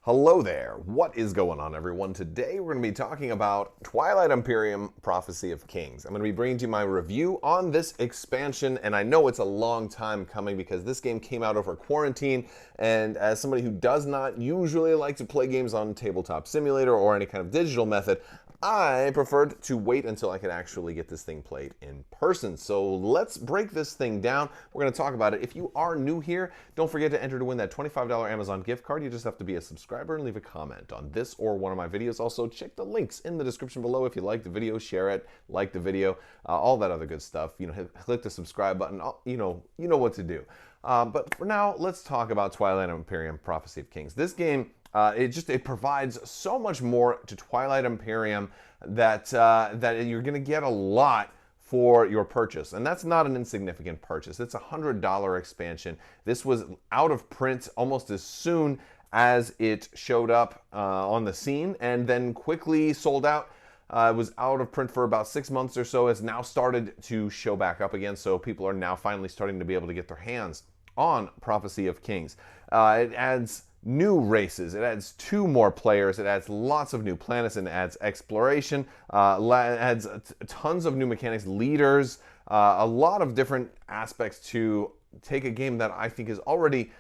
Hello there. What is going on, everyone? Today we're going to be talking about Twilight Imperium Prophecy of Kings. I'm going to be bringing to you my review on this expansion, and I know it's a long time coming because this game came out over quarantine, and as somebody who does not usually like to play games on Tabletop Simulator or any kind of digital method, I preferred to wait until I could actually get this thing played in person. So let's break this thing down. We're going to talk about it. If you are new here, don't forget to enter to win that $25 Amazon gift card. You just have to be a subscriber and leave a comment on this or one of my videos. Also, check the links in the description below if you like the video, share it, like the video, all that other good stuff. Click the subscribe button. You know what to do. But for now, let's talk about Twilight Imperium Prophecy of Kings. This game, it provides so much more to Twilight Imperium that you're going to get a lot for your purchase. And that's not an insignificant purchase. It's a $100 expansion. This was out of print almost as soon as it showed up on the scene and then quickly sold out. It was out of print for about 6 months or so. It's now started to show back up again. So people are now finally starting to be able to get their hands on Prophecy of Kings. It adds new races, it adds 2 more players, it adds lots of new planets, and it adds exploration, adds tons of new mechanics, leaders, a lot of different aspects to take a game that I think is already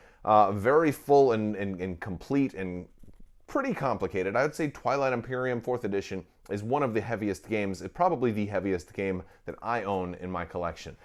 very full and complete and pretty complicated. I would say Twilight Imperium 4th edition is one of the heaviest games, probably the heaviest game that I own in my collection.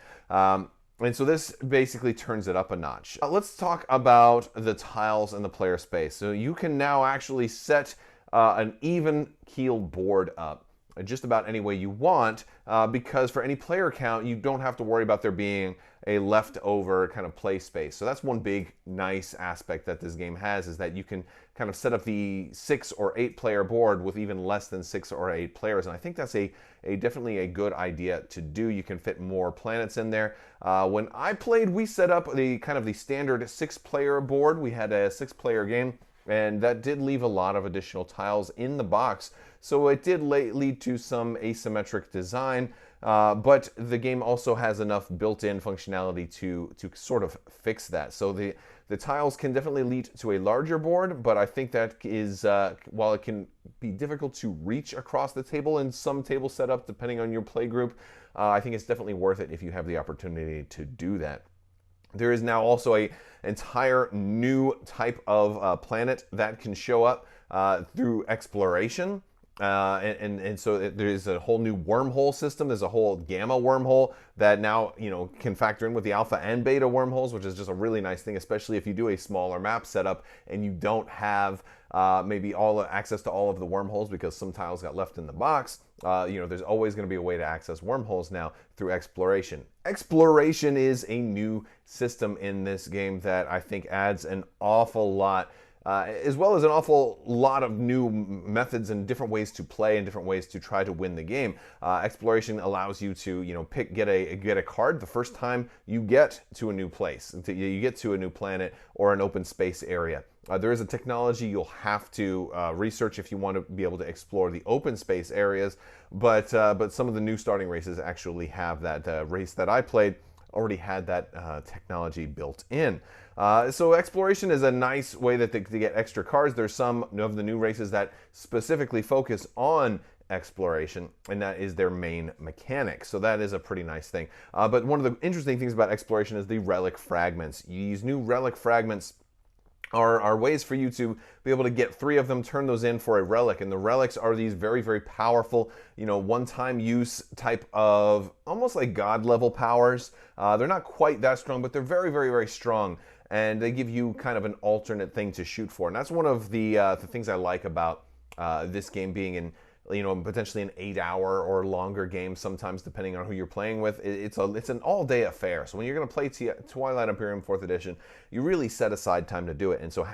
And so this basically turns it up a notch. Let's talk about the tiles and the player space. So you can now actually set an even keel board up just about any way you want, because for any player count, you don't have to worry about there being a leftover kind of play space. So that's one big nice aspect that this game has, is that you can kind of set up the 6 or 8 player board with even less than 6 or 8 players. And I think that's definitely a good idea to do. You can fit more planets in there. When I played, we set up the standard 6-player board. We had a 6-player game, and that did leave a lot of additional tiles in the box. So it did lead to some asymmetric design, but the game also has enough built-in functionality to sort of fix that. So the tiles can definitely lead to a larger board, but I think that is, while it can be difficult to reach across the table in some table setup, depending on your play group, I think it's definitely worth it if you have the opportunity to do that. There is now also an entire new type of planet that can show up through exploration. And so there's a whole new wormhole system. There's a whole gamma wormhole that now can factor in with the alpha and beta wormholes, which is just a really nice thing, especially if you do a smaller map setup and you don't have maybe access to all of the wormholes because some tiles got left in the box. There's always going to be a way to access wormholes now through exploration. Exploration is a new system in this game that I think adds an awful lot, as well as an awful lot of new methods and different ways to play and different ways to try to win the game. Exploration allows you to, get a card the first time you get to a new place, you get to a new planet or an open space area. There is a technology you'll have to research if you want to be able to explore the open space areas, but some of the new starting races actually have that. Race that I played already had that technology built in. So exploration is a nice way to get extra cards. There's some of the new races that specifically focus on exploration, and that is their main mechanic. So that is a pretty nice thing. But one of the interesting things about exploration is the relic fragments. These new relic fragments are ways for you to be able to get 3 of them, turn those in for a relic. And the relics are these very, very powerful, one-time use type of almost like god level powers. They're not quite that strong, but they're very, very, very strong. And they give you kind of an alternate thing to shoot for. And that's one of the things I like about this game being in, potentially an 8-hour or longer game sometimes, depending on who you're playing with. It's an all-day affair. So when you're going to play Twilight Imperium 4th edition, you really set aside time to do it. And so,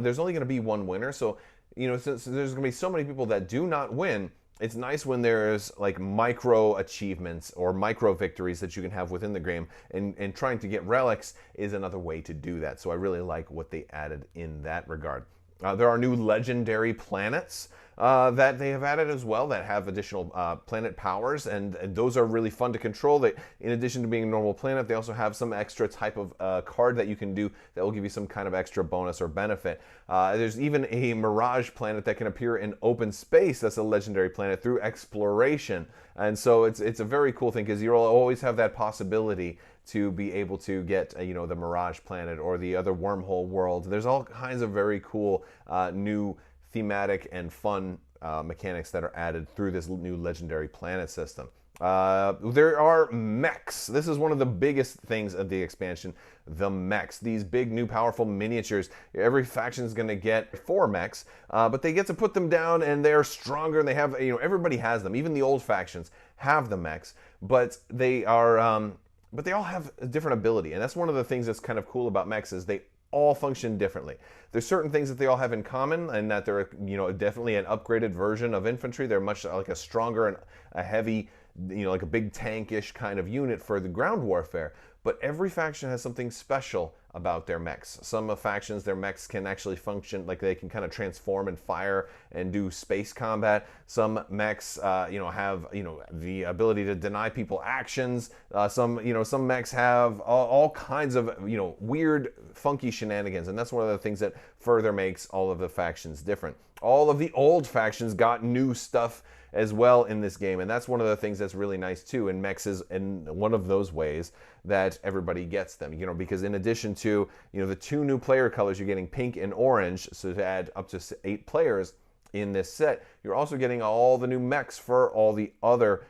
there's only going to be one winner. So, since there's going to be so many people that do not win, it's nice when there's like micro achievements or micro victories that you can have within the game, and trying to get relics is another way to do that. So I really like what they added in that regard. There are new legendary planets. that they have added as well that have additional planet powers, and those are really fun to control. They, in addition to being a normal planet, they also have some extra type of card that you can do that will give you some kind of extra bonus or benefit. There's even a Mirage planet that can appear in open space. That's a legendary planet through exploration, and so it's a very cool thing because you'll always have that possibility to be able to get the Mirage planet or the other wormhole world. There's all kinds of very cool new thematic and fun mechanics that are added through this new legendary planet system. There are mechs. This is one of the biggest things of the expansion, the mechs. These big, new, powerful miniatures. Every faction is going to get 4 mechs, but they get to put them down, and they're stronger, and they have, everybody has them. Even the old factions have the mechs, but they are, but they all have a different ability, and that's one of the things that's kind of cool about mechs is they all function differently. There's certain things that they all have in common, and that they're definitely an upgraded version of infantry. They're much like a stronger and a heavy, like a big tankish kind of unit for the ground warfare. But every faction has something special about their mechs. Some factions, their mechs can actually function, like they can kind of transform and fire and do space combat. Some mechs, have, the ability to deny people actions. Some mechs have all kinds of, weird, funky shenanigans. And that's one of the things that further makes all of the factions different. All of the old factions got new stuff as well in this game, and that's one of the things that's really nice too. And mechs is in one of those ways that everybody gets them, because in addition to the 2 new player colors, you're getting pink and orange, so to add up to 8 players in this set, you're also getting all the new mechs for all the other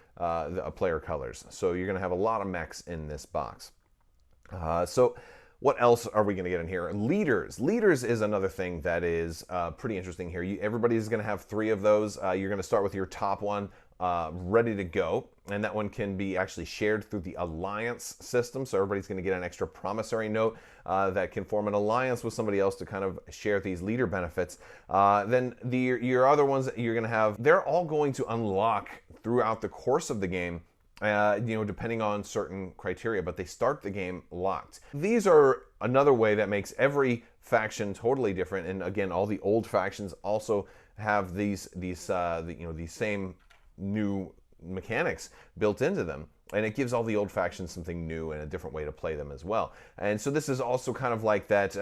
player colors. So you're going to have a lot of mechs in this box. So what else are we going to get in here? Leaders. Leaders is another thing that is pretty interesting here. Everybody's going to have 3 of those. You're going to start with your top one ready to go, and that one can be actually shared through the alliance system. So everybody's going to get an extra promissory note that can form an alliance with somebody else to kind of share these leader benefits. Then your other ones that you're going to have, they're all going to unlock throughout the course of the game, depending on certain criteria, but they start the game locked. These are another way that makes every faction totally different, and again, all the old factions also have these same new mechanics built into them, and it gives all the old factions something new and a different way to play them as well. And so this is also kind of like that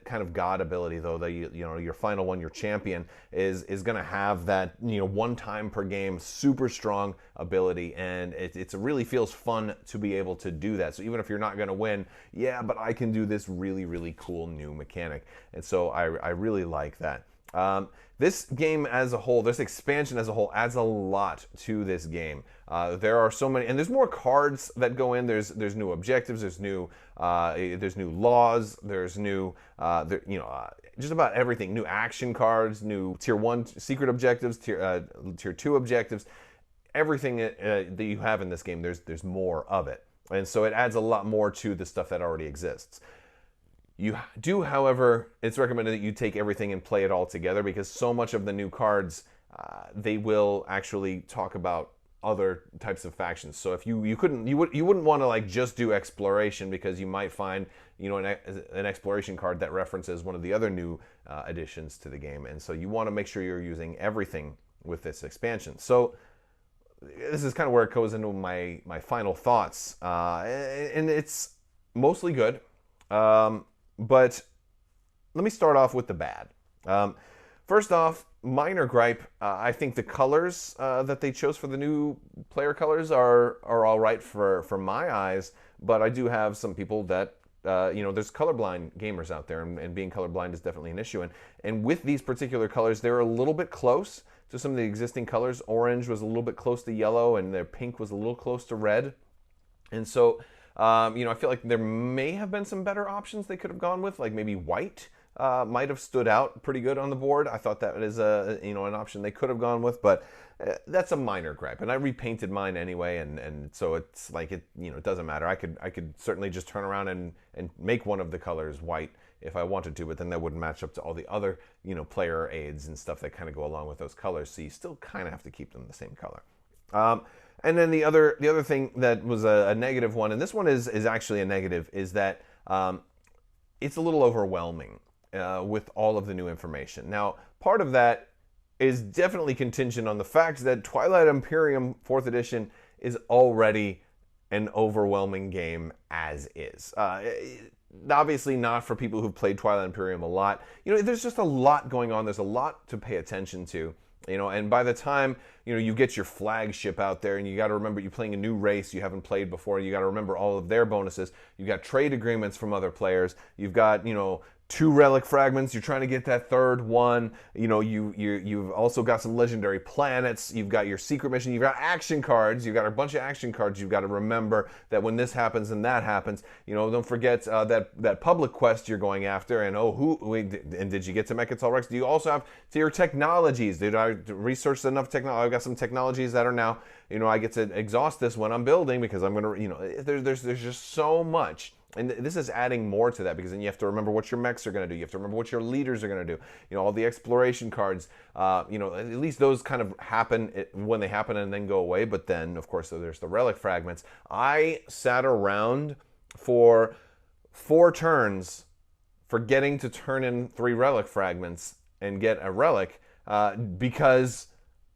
kind of god ability, though. That your final one, your champion, is going to have that 1 time per game super strong ability, and it really feels fun to be able to do that. So even if you're not going to win, yeah, but I can do this really, really cool new mechanic, and so I really like that. This game as a whole, this expansion as a whole, adds a lot to this game. There are so many, and there's more cards that go in. There's new objectives. There's new laws. There's new just about everything. New action cards. New tier 1 secret objectives. Tier 2 objectives. Everything that you have in this game, there's more of it, and so it adds a lot more to the stuff that already exists. You do, however, it's recommended that you take everything and play it all together, because so much of the new cards, they will actually talk about other types of factions. So if you wouldn't want to like just do exploration, because you might find an exploration card that references one of the other new additions to the game, and so you want to make sure you're using everything with this expansion. So this is kind of where it goes into my final thoughts, and it's mostly good. But let me start off with the bad. First off, minor gripe. I think the colors that they chose for the new player colors are all right for my eyes, but I do have some people that, there's colorblind gamers out there, and being colorblind is definitely an issue. And with these particular colors, they're a little bit close to some of the existing colors. Orange was a little bit close to yellow, and their pink was a little close to red. And so I feel like there may have been some better options they could have gone with, like maybe white might have stood out pretty good on the board. I thought that is an option they could have gone with, but that's a minor gripe. And I repainted mine anyway, and so it's like it doesn't matter. I could certainly just turn around and make one of the colors white if I wanted to, but then that wouldn't match up to all the other player aids and stuff that kind of go along with those colors. So you still kind of have to keep them the same color. And then the other thing that was a negative one, and this one is actually a negative, is that it's a little overwhelming with all of the new information. Now, part of that is definitely contingent on the fact that Twilight Imperium 4th edition is already an overwhelming game as is. Obviously not for people who've played Twilight Imperium a lot. There's just a lot going on. There's a lot to pay attention to. And by the time, you get your flagship out there, and you got to remember you're playing a new race you haven't played before. You got to remember all of their bonuses. You've got trade agreements from other players. You've got, 2 relic fragments. You're trying to get that 3rd one. You've also got some legendary planets. You've got your secret mission. You've got action cards. You've got a bunch of action cards. You've got to remember that when this happens and that happens. Don't forget that public quest you're going after. And did you get to Mechs Rex? Do you also have to your technologies? Did I research enough technology? I've got some technologies that are now, I get to exhaust this when I'm building because I'm going to, there's just so much. And this is adding more to that because then you have to remember what your mechs are going to do. You have to remember what your leaders are going to do. All the exploration cards, at least those kind of happen when they happen and then go away. But then, of course, there's the relic fragments. I sat around for 4 turns forgetting to turn in 3 relic fragments and get a relic because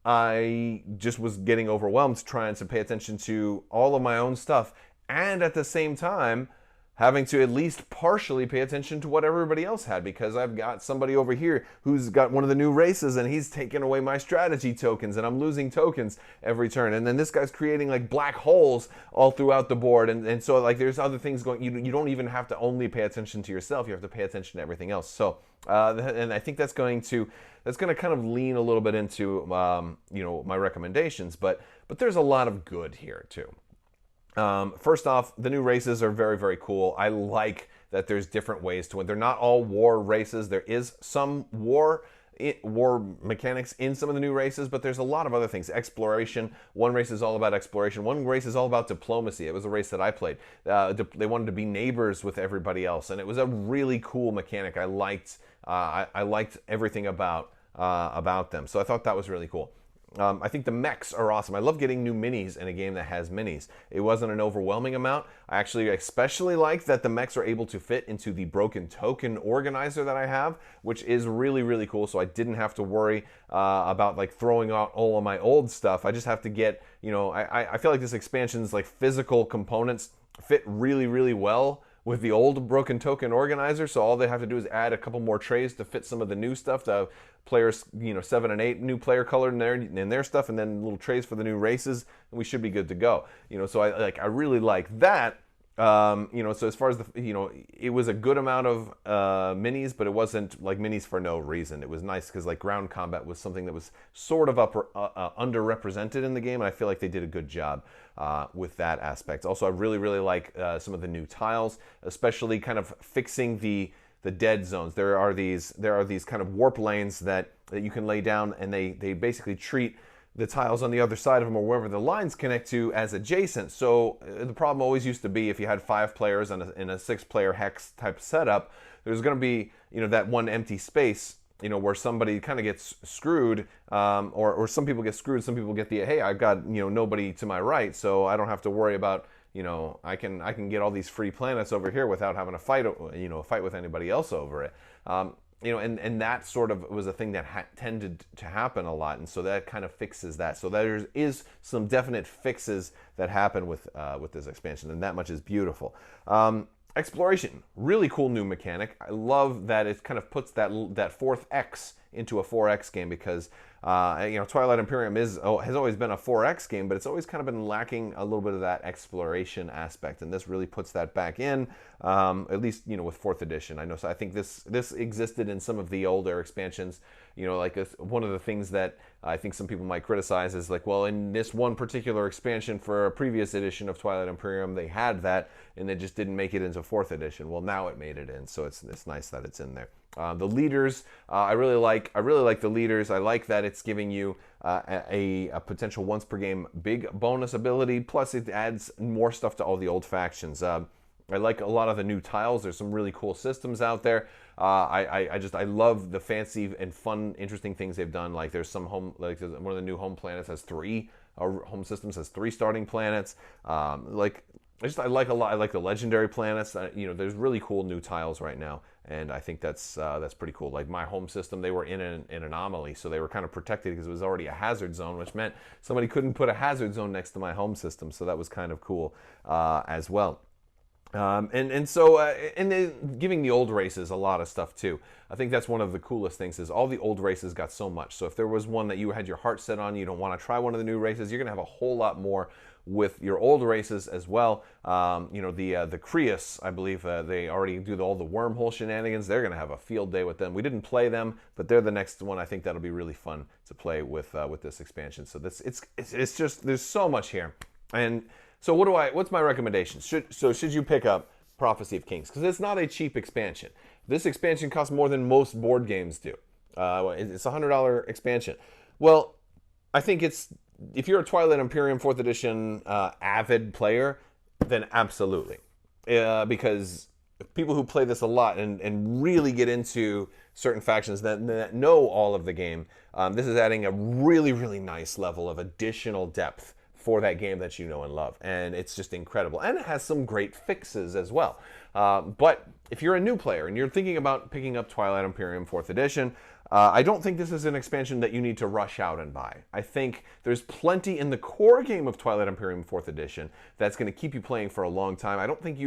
I just was getting overwhelmed trying to pay attention to all of my own stuff. And at the same time, having to at least partially pay attention to what everybody else had because I've got somebody over here who's got one of the new races and he's taking away my strategy tokens and I'm losing tokens every turn. And then this guy's creating like black holes all throughout the board. And so like there's other things going, you don't even have to only pay attention to yourself. You have to pay attention to everything else. So, and I think that's going to kind of lean a little bit into, my recommendations, but there's a lot of good here too. First off, the new races are very, very cool. I like that there's different ways to win. They're not all war races. There is some war mechanics in some of the new races, but there's a lot of other things. Exploration. One race is all about exploration. One race is all about diplomacy. It was a race that I played. They wanted to be neighbors with everybody else, and it was a really cool mechanic. I liked everything about them. So I thought that was really cool. I think the mechs are awesome. I love getting new minis in a game that has minis. It wasn't an overwhelming amount. I actually especially like that the mechs are able to fit into the broken token organizer that I have, which is really, really cool. So I didn't have to worry about like throwing out all of my old stuff. I just have to get, I feel like this expansion's like physical components fit really, really well with the old broken token organizer, so all they have to do is add a couple more trays to fit some of the new stuff. To players, 7 and 8 new player color in their stuff, and then little trays for the new races, and we should be good to go. So I really like that. So as far as it was a good amount of minis, but it wasn't like minis for no reason. It was nice because like ground combat was something that was sort of underrepresented in the game, and I feel like they did a good job with that aspect. Also, I really, really like some of the new tiles, especially kind of fixing the dead zones. There are these kind of warp lanes that you can lay down, and they basically treat the tiles on the other side of them or wherever the lines connect to as adjacent. So the problem always used to be if you had 5 players in a 6-player hex type setup, there's going to be that one empty space where somebody kind of gets screwed, or some people get screwed. Some people get hey, I've got nobody to my right, so I don't have to worry about I can get all these free planets over here without having to fight with anybody else over it. And that sort of was a thing that tended to happen a lot, and so that kind of fixes that. So there is some definite fixes that happen with this expansion, and that much is beautiful. Exploration, really cool new mechanic. I love that it kind of puts that 4th X into a 4X game because Twilight Imperium has always been a 4X game, but it's always kind of been lacking a little bit of that exploration aspect, and this really puts that back in, at least with 4th edition. I think this existed in some of the older expansions. One of the things that I think some people might criticize is like, well, in this one particular expansion for a previous edition of Twilight Imperium, they had that, and they just didn't make it into 4th edition. Well, now it made it in, so it's nice that it's in there. The leaders, I really like the leaders. I like that it's giving you a potential once per game big bonus ability. Plus, it adds more stuff to all the old factions. I like a lot of the new tiles. There's some really cool systems out there. I love the fancy and fun, interesting things they've done. Like there's some one of the new home planets has 3. Home systems has 3 starting planets. I like a lot. I like the legendary planets. You know, there's really cool new tiles right now, and I think that's pretty cool. Like my home system, they were in an anomaly, so they were kind of protected because it was already a hazard zone, which meant somebody couldn't put a hazard zone next to my home system. So that was kind of cool as well. And then giving the old races a lot of stuff too. I think that's one of the coolest things is all the old races got so much. So if there was one that you had your heart set on, you don't want to try one of the new races, you're gonna have a whole lot more with your old races as well. You know, the Creus, I believe they already do all the wormhole shenanigans. They're gonna have a field day with them. We didn't play them, but they're the next one. I think that'll be really fun to play with this expansion. So it's just there's so much here. And so what's my recommendation? Should you pick up Prophecy of Kings? Because it's not a cheap expansion. This expansion costs more than most board games do. It's a $100 expansion. Well, I think if you're a Twilight Imperium 4th edition avid player, then absolutely. Because people who play this a lot and really get into certain factions that know all of the game, this is adding a really, really nice level of additional depth for that game that you know and love. And it's just incredible. And it has some great fixes as well. But if you're a new player and you're thinking about picking up Twilight Imperium 4th edition, I don't think this is an expansion that you need to rush out and buy. I think there's plenty in the core game of Twilight Imperium 4th edition that's going to keep you playing for a long time. I don't think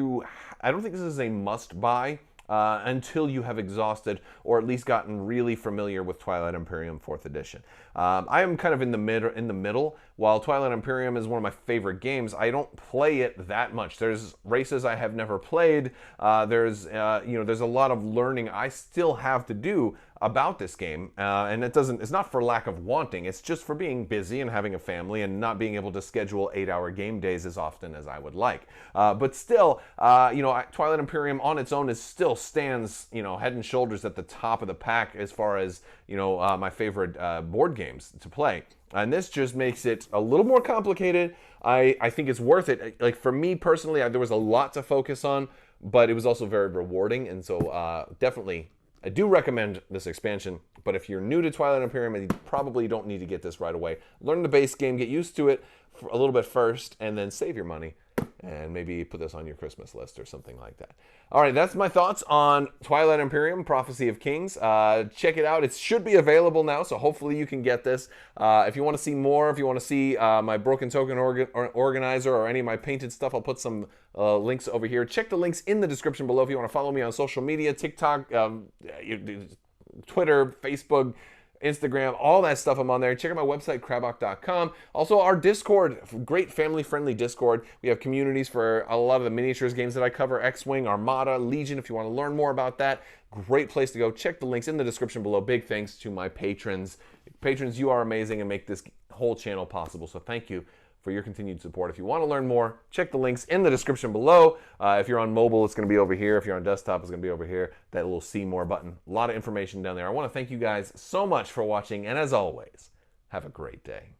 this is a must-buy until you have exhausted or at least gotten really familiar with Twilight Imperium 4th edition. I am kind of in the middle. While Twilight Imperium is one of my favorite games, I don't play it that much. There's races I have never played. There's a lot of learning I still have to do about this game, and it's not for lack of wanting. It's just for being busy and having a family and not being able to schedule 8-hour game days as often as I would like. But still, Twilight Imperium on its own still stands, head and shoulders at the top of the pack as far as my favorite board games to play. And this just makes it a little more complicated. I think it's worth it. Like for me personally, there was a lot to focus on, but it was also very rewarding. And so definitely, I do recommend this expansion. But if you're new to Twilight Imperium, you probably don't need to get this right away. Learn the base game, get used to it for a little bit first, and then save your money. And maybe put this on your Christmas list or something like that. All right, that's my thoughts on Twilight Imperium, Prophecy of Kings. Check it out. It should be available now, so hopefully you can get this. If you want to see more, if you want to see my Broken Token Organizer or any of my painted stuff, I'll put some links over here. Check the links in the description below if you want to follow me on social media, TikTok, Twitter, Facebook, Instagram, all that stuff. I'm on there. Check out my website, crabbok.com. Also, our Discord, great family-friendly Discord. We have communities for a lot of the miniatures games that I cover, X-Wing, Armada, Legion. If you want to learn more about that, great place to go. Check the links in the description below. Big thanks to my patrons. Patrons, you are amazing and make this whole channel possible, so thank you for your continued support. If you want to learn more, check the links in the description below. If you're on mobile, it's going to be over here. If you're on desktop, it's going to be over here. That little see more button. A lot of information down there. I want to thank you guys so much for watching, and as always, have a great day.